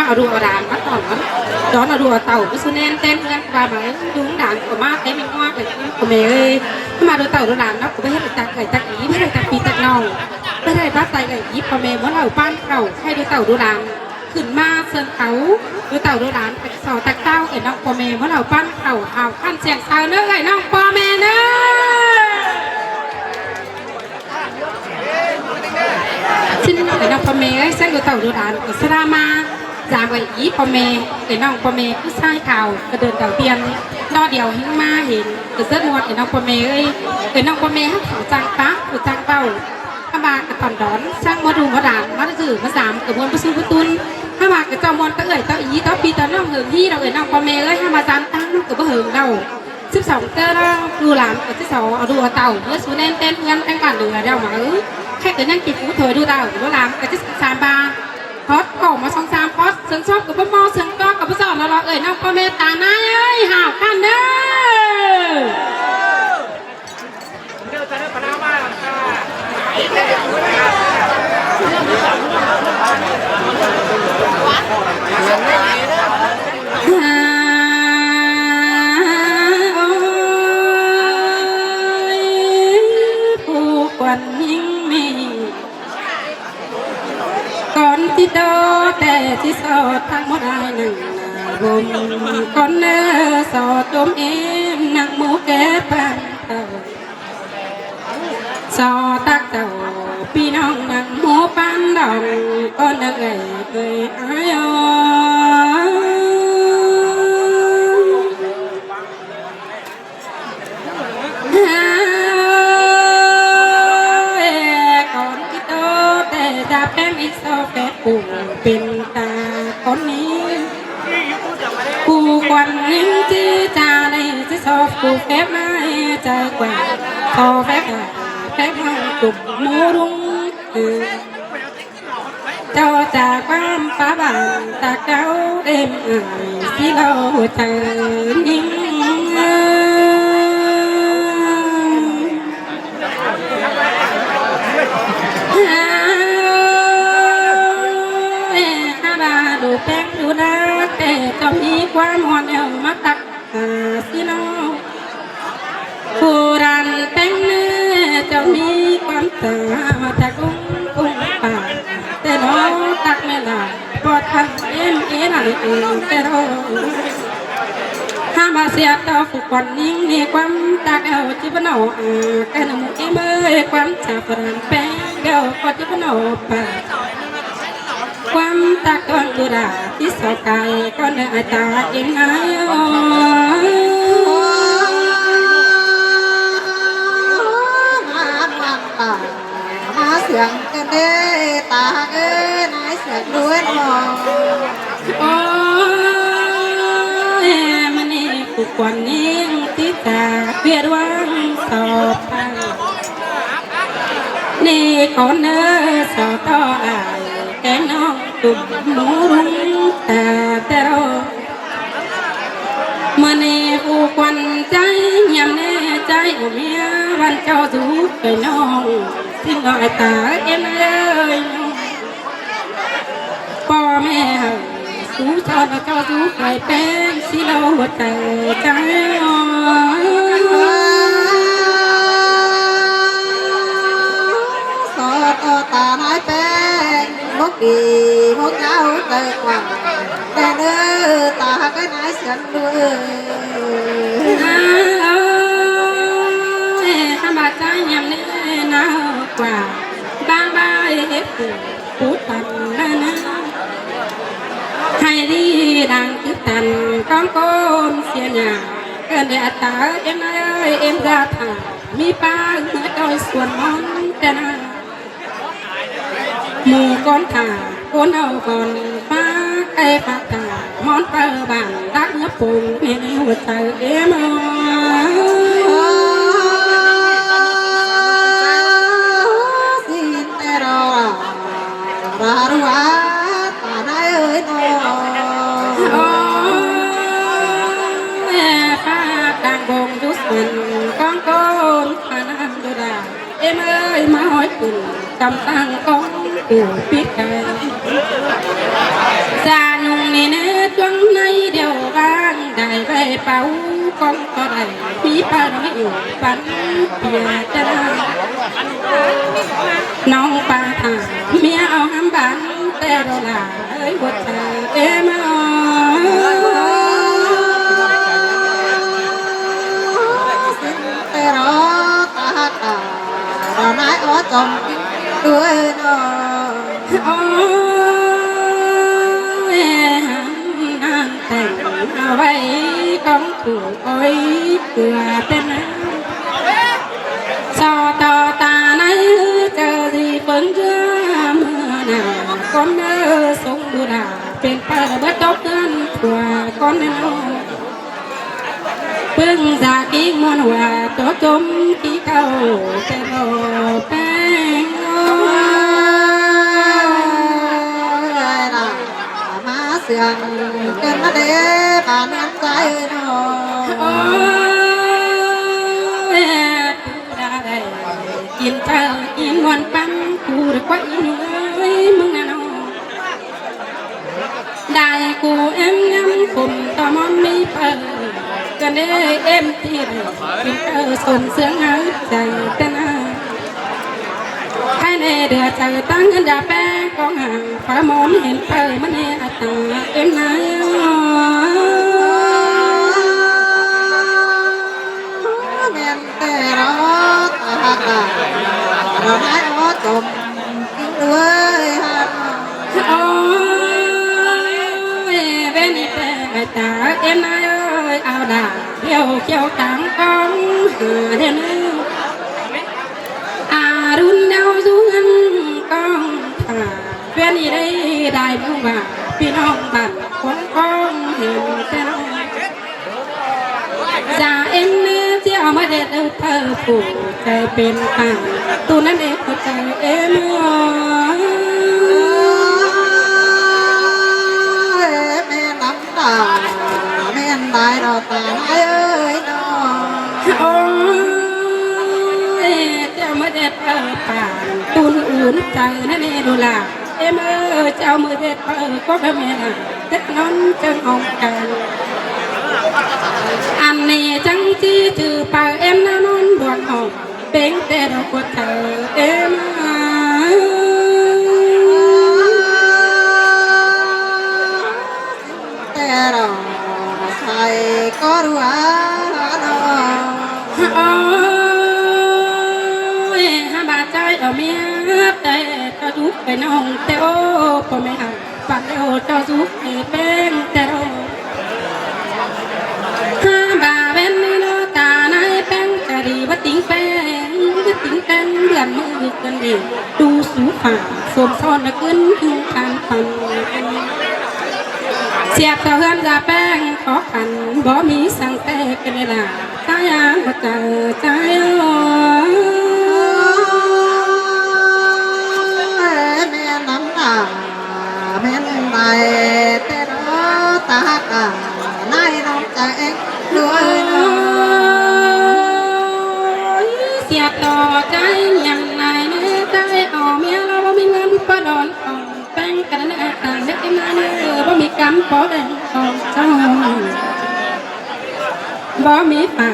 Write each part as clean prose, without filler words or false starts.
เอาดูเอาด่านมาก่อนđó là đùa tàu cái số nen tên ngang và mà đúng đàn của ma cái mình hoa của mẹ ơi mà đùa tàu đùa đàn nó cũng biết được tạc gậy tạc ý biết được tạc pì tạc nòng biết được bắt tay gậy ý của mẹ muốn ở ban khẩu hay đùa tàu đùa đànขึ้นมาเชิญเขาดูเต่าดูหลานไปสอตักเต้าไอ้น้องพ่อแม่เมื่อเราปั้นเขาเอาขั้นเสียงเสาเนื้อไอ้น้องพ่อแม่เนื้อชิ้นไอ้น้องพ่อแม่ไอ้เส้นดูเต่าดูหลานอิสรามาจางไว้อีพ่อแม่ไอ้น้องพ่อแม่ผู้ชายข่าวกระเดินเต่าเตียนนอเดียวหิ้งมาเห็นกระเซิร์นวดไอ้น้องพ่อแม่เอ้ยไอ้น้องพ่อแม่ให้เขาจางป้าหรือจางเป้าข้าบากระตอนดอนช่างมาดูมาด่านมาสื่อมาสามกระบวนประสูประตุนข้าบากระจอมอนก็เอ่ยเต้าอีเต้าปีเต้าน้องเหิงที่เราเอ่ยน้องพ่อแม่เอ้ยข้ามาจานตั้งลูกกระเบื้องเรา12เต้าเราดูหลานกับ12เอาดูเต่าเมื่อสูนเต้นเงินตั้งการเหลือเรามาแค่เกิดนั่งกินผู้เถยดูเต่าดูหลานกับ13 บาพอดออกมา2-3พอดเสียงชอบกับพ่อมอเสียงก้อกับพ่อสอนเราเอ่ยน้องพ่อแม่ตาหน้าเอ้ยห่าวกันเด้ผู้ควันยิ่งมีก่อนที่โตแต่ที่สอดทางมดายหนึ่งรวมก่อนเนื้อสอดจมเอ็มนังหมูแก่ปันเต่าสอตักเต่าพี่น้องนังหมูปันดองก่อนเนื้อเอ่ยอายจะเป็นอีกโซเฟตผู้เป็นตาคนนี้ผู้ควันนิ่งที่จาในที่โซผู้เฟตไม่ใจแกว่งโซเฟตเฟตห้องตุ่มมูรุ่งเจ้าจากความป้าบังตาเก้าเอ็มที่เราเธอนิ่งดูแป้งดูดาแต่จะมีความอ่อนแอมาตักสิน้องผู้รันแป้งเนื้อจะมีความตามาจากกุ้งป่าแต่น้องตักไม่ได้พอทักเอ็มอะไรแต่เราห้าบาเสียต่อฝึกวันนิ่งในความตักเอาจิบหนอแค่หนุ่มเอ็มเอ้ยความจับรันแป้งเดียวพอจิบหนอป่าความตะกอนดูดาที่สกายก็เนื้อตาเองไงมาเสียงกันเด้ตาเอ้ยนายเสียงด้วยหนอโอ้ยมันนี่ผู้ควันนิ่งที่ตาเวียดวังสอบพังนี่ก่อนเนื้อสอบต่ออายแกน้องตุ่มหมูรุ่งแต่เราเมื่อนี้ผู้ควันใจยำแน่ใจเมียวันเจ้าสูบไปน้องที่น้อยตาเอ็นเอ้ยพ่อแม่สูบชอนเจ้าสูบไปเป็นสิเราหัวใจใจสอดตาไม้เป็นมกดีมกเจ้าเตะกว่าแต่เนื้อตาก็นายเสียงด้วยทำบาดใจยำนี่น่ากว่าบางใบผู้ตันนะให้ดีดังคิดตันก้องโกนเสียหน้าเกินเดือดตาเอ็มเอ้ยเอ็มจะถ่ามีป้าเนื้อดอยส่วนมันแต่น่าหมู่ก้อนขาก้นเอาก่อนฟ้าไก่ปากตามอนเปิดบานรักเนื้อปุ่งในหัวใจเอ็มสิแต่รอรารัวตาได้เอ้ยนอฟ้าดังบงยุสันก้องก้นพานันดูดาเอ็มเอ้ยมาหอยปุ่นกำตั้งก้องกูปิดใจจานุ่ม เป่าcon có đầy bí ba nó yêu bắn bìa cha nong ba thà mía ao hám bán te đồ là ơi bột thà em te đó ta ta đó nãy ở trong tuổi đó tình vậy con thủ ôi cửa tên cho tao ta nấy chờ gì vẫn chưa mưa nào con nỡ sống đua đà bên ta bớt tóc thân của con nên bưng ra ký muôn hòa tổ chôm ký cầu tên đồ bang sườn trên nó để bàn ăn trái nóกินเจอกินวันปังกูได้กว่าอีน้อยมึงน่ะน้องได้กูเอ็มย้ำคุมตอมอนไม่เปิดกันได้เอ็มที่ได้กินเจอส่วนเสียงหายใจแต่น่าให้ในเดือดใจตั้งเงินดาแป้งกองห่างฟ้ามองเห็นเปิดมันเห็นอัตตาเอ็มนายเมียนแต่รอตาตาเราได้รอจมกินด้วยฮะโอ้ยเว้นแต่ตาเอ็มนายเอ้ยเอาด่าเที่ยวเที่ยวต่างกองหาเด่นรุ่นเดาสูงกองถ่าเพื่อนอีได้บ้างว่าพี่น้องบ้านคนกองเห็นแต่น้องจ่าเอ็มเนื้อเจ้ามาเด็ดเธอผู้ใจเป็นป่าตัวนั้นเองใจเอ็มแม่น้ำตาแม่นได้เราตาเอ้ยน้องเด็ดป่านตุนอุ่นใจนั่นเองดูล่ะเอ็มเจ้ามือเด็ดก็แบบนี้นะเด็ดน้องจังองกันอันนี้จังจีจือป่าเอ็มน้านนบวนหอมเป็นแต่เรากดเธอเอ็มแต่เราใส่ก็รู้ว่าน้องใจเอาเมียแต่เจ้าจุกไปน้องแต่โอ้พ่อแม่หักปัดโอ้เจ้าจุกให้เป็นแต่โอ้ห้าบาเป็นโนตาในแป้งจะดีว่าติ้งแป้งว่าติ้งแป้งเดือนมือกันเองดูสูฝ่าสวมซ้อนขึ้นถึงการฟันเสียบเจ้าเฮือนจะแป้งขอขันบ่มีสั่งแต่กันเลยล่ะตายางว่าเจอใจแม่นไปแต่รอตากานายน้องใจด้วยน้องเสียต่อใจยังไงเนื้อใจเอาเมียเราบ่มีเงินปะดอนของแป้งกันนะต่างเด็กมาเนื้อบ่มีกำปอแดงของเจ้าบ่มีป่า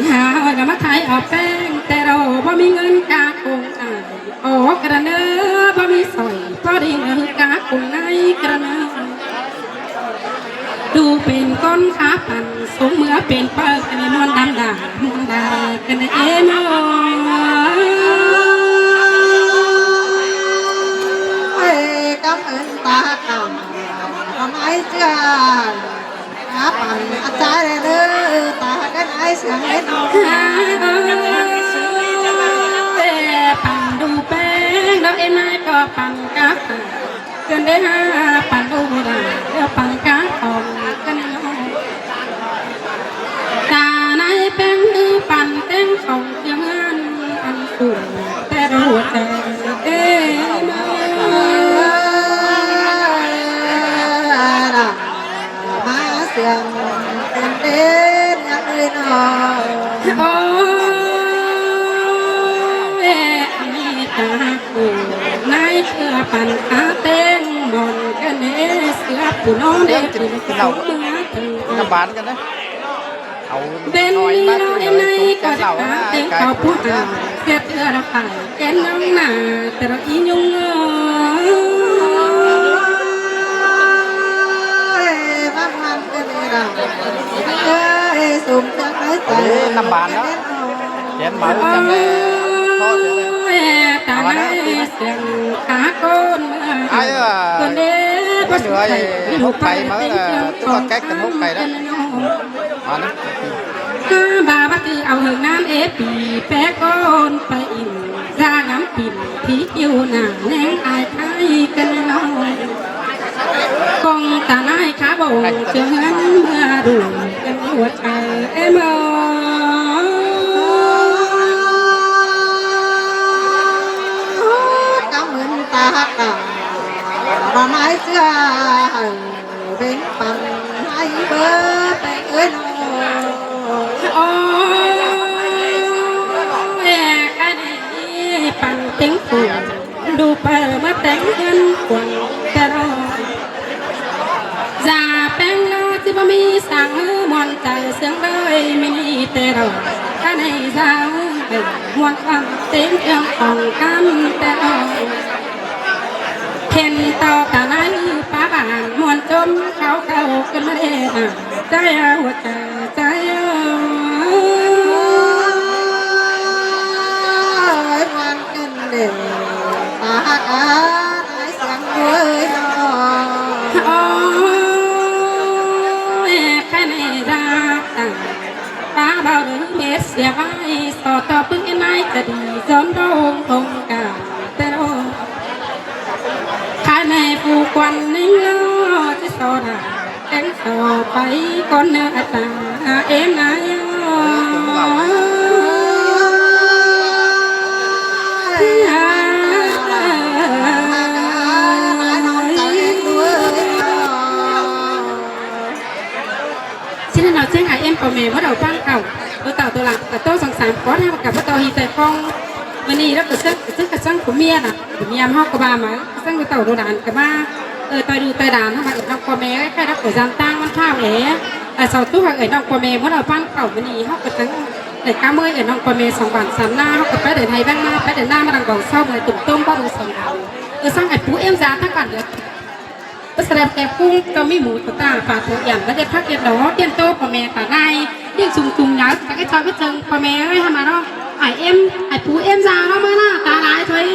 หาไว้กับมาไทยเอาแป้งแต่เราบ่มีเงินกาคงอายโอ้กระเนื้อบ่มีสอยพอดีเงินกาคงในกระเนื้อดูเป็นก้นขาปั่นสูงเมื่อเป็นเปิดกันนอนดำด่างมันด่ากันเอ็มกำเอินตาดำทำไมเจ้าขาปั่นอาจารย์เลยตากันไอ้เสียงเล็กน้อยปั่นดูแป้งแล้วเอ็มนายก็ปั่นกาเกินได้ปั่นดูด่าแล้วปั่นกาของกันตาในแป้งปั่นเต้งของเสียงเงินอันสูงแต่หัวใจเอ็มมาเสียงเป็นเด่นยังเลยน้องโอ้ยมีตาคูนายเชื่อปั่นขาเต้งบนกันเสือผู้น้องเด็กผู้น้องเมืองน้ำบานกันนะ เอา เป็น น้อย นี่ มาก เรา เล เอ็ ย นใน ทุก ก็ เห จะ ล่า หา นะ เต็ง กา เขา ร พูดเสียเตือนเราไปแกนน้องหนาแต่เราอียุ่งมันเป็นเราสมจังไรใจ น้ำบานเนาะเขียนมาจังเลยพ่อเสียเลย ตาไหนเสียงขาก้นเมื่อ ai à คนเด้ có người hút cày mới là tức là cách cần hút cày đó mà nó ข้าบาบัคือเอาเหิงน้ำปีแปะก้อนไปอินร่างน้ำปิ่นที่อยู่หน้าแนงอายไทยกันน้อยกองตาหน้าขาบ่งเชื่อเงินเมื่อดูกันหัวใจมcảm ơn ta cả mà mãi chưa bên bằng hai bờ tay ơi nó โอ้ยกันนี่ปังเต็งฝุ่นดูเปิดมาแต่งเงินกวางแต่รอจ่าแป้งเราที่บ่มีสั่งมวนใจเสียงเลยไม่มีแต่เรากันให้สาวมวนฟังเต็งเรื่องของกันแต่รอเห็นต่อกันนั้นป้าบ้านมวนจมเขากันไม่ได้ใจหัวใจใจ ngoan kinh để ta cả nói sang với nó โอ้ยแค่ในรักต่างป้าเบาหรือเม็ดเสียไว้สอดต่อพึ่งไอ้ไม้จะดีจนโดงคงกาแต่โดข้าในผู้ควันนิ่งล้อจะสอดแข่งต่อไปก่อนเนื้อตาเอ็มนาย cho nên là trên ngày em có mẹ bắt đầu tăng cầu tôi tạo tôi làm cả tôi sẵn sàng có theo cả bắt đầu hi tại phong mình đi đó cái sức cái sang của mía nè của mía em học của bà mà sang cái tàu đồ đàn cả ba tayดูtay đàn mà ở của mẹ cái đó của giang tăngมันข้าวแหล่sauตู้ở trong của mẹ bắt đầu tăng cầu mình đi học cáiทั้งđể cá mươi ở trong của mẹ sòng bản sắm na học cái để thầy băng na để na mà đằng đầu sau rồi tụm tôm bao đồ sòng sang ngày phú em giáทั้งbản đượcแสดงแกกุ้งก็มีหมูตัวตาปลาตัวอย่างแล้วจะพักเย็นดอกเตี้ยนโตพ่อแม่ตาในเลี้ยงจุงๆนะแต่ก็ชอบก็เจิงพ่อแม่ให้ทำมาเนาะไอเอ็มไอปูเอ็มซาเนาะมาหน้าตาลายถอย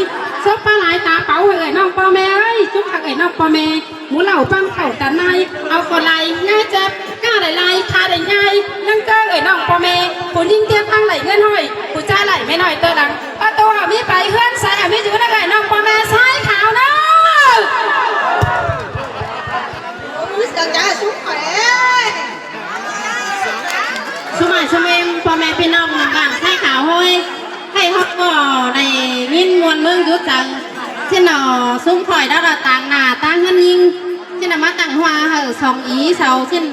ซบปลาไหลตาเป๋าเอ๋ยน้องพ่อแม่เอ้ยจุ๊บผักเอ๋ยน้องพ่อแม่หมูเหล่าปั้งเข่าตาในเอาคนไหลง่ายเจ็บกล้าไหลคาไหลง่ายนั่งเจ้าเอ๋ยน้องพ่อแม่ผู้ยิ่งเตี้ยตั้งไหลเงินห้อยผู้ชายไหลไม่หน่อยเตอดังประตูหามีไปเฮือนใส่หามีอยู่นั่งเอ๋ยน้องพ่อแม่ซ้ายขาวเนาะ chẳng trả xuống khỏe สมัยชมเอมพ่อแม่พี่น้องบางให้ข่าวห้อยให้ฮอกก่อในยินมวลเมืองยุจังที่หนอซุ้มข่อยดาวต่างหน้าต่างเงินยิงที่นำมาต่างหัวเหอสองอีเสาเช่น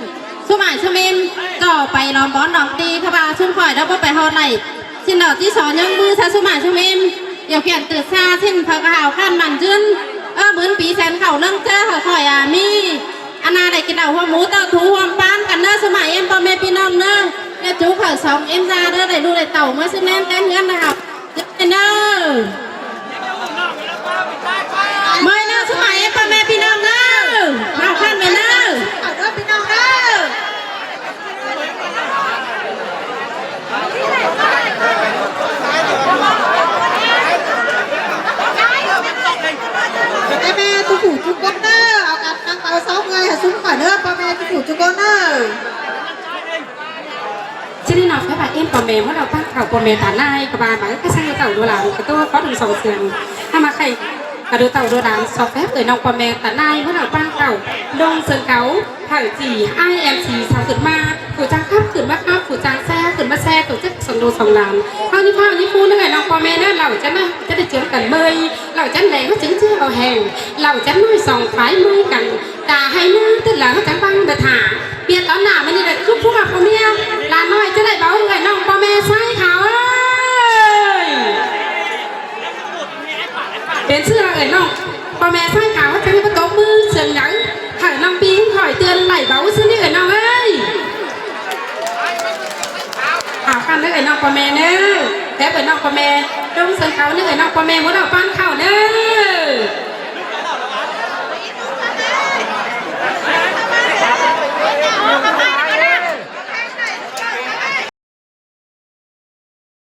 สมัยชมเอมก็ไปล้อมบอลดอกตีขบาซุ้มข่อยดาวไปฮอดไหลที่หนอที่สอนยังมือซาสมัยชมเอมเดี๋ยวเขียนตื่นซาเช่นพอกระหาวขั้นมันจืนเหมือนปีแสนเข่าเรื่องเจ้าข่อยมีอันนาได้กินเอาหัวหมูเต่าถูหัวปานกันเนอสมัยเอ็มพ่อแม่พี่น้องเนอเนี่ยจูข่าวสองเอ็มซาเด้อได้ดูได้เต่ามาซื้อแนมแต้นเงินนะครับเนอไม่เนอสมัยเอ็มพ่อแม่พี่น้องเนอเราขั้นไปเนอ ở đó bên đâu đó em mẹ tôi phủ chú con đó ở cạnh đang tàu 6 người hả xuống khỏi nữa ba mẹ tôi phủ chú con đó ที่นี่เนาะแค่แบบเอ็มปอมเมมว่าเราตั้งเข่าปอมเมฐานนายกับบาหมายก็ใช้เต่าดูหลานกับตัวก็ถึง2เสียงถ้ามาใครกระดูเต่าดูหลานสอบแป๊บเอ่ยน้องปอมเมฐานนายว่าเราตั้งเข่าลงเสือเขาถ่ายจีIMC สาวขึ้นมาผู้จ้างข้ามขึ้นมาข้ามผู้จ้างแซ่ขึ้นมาแซ่ตัวจะสองโดสองหลานเท่านี้พ่อนี่พูดยังไงน้องปอมเมเนี่ยเราจะน่ะจะได้เจอกันเมยเราจะแหลงก็จิ้งเชื่อเอาแหงเราจะน้อยสองฝ่ายมือกันด่าให้หน้าตื่นหลังก็จะบังเดือดหาเปลี่ยนตอนหน้ามันนี่เลยทุกผู้กับพ่อเมียหลานน้อยจะได้เบาเงยน้องพ่อแม่ใส่เขาเอ้ยเป็นเสื้อเอ้ยน้องพ่อแม่ใส่เขาจะได้ประตูมือเสียงหยังถ่ายน้องปีนคอยเตือนไหลเบาซื้อนี่เอ้ยน้องเอ้ย หาฟันนึกไอ้น้องพ่อแม่เน้อแพ้เปิดน้องพ่อแม่จงเสนเขานึกไอ้น้องพ่อแม่หัวเราฟันเข้าเน้อ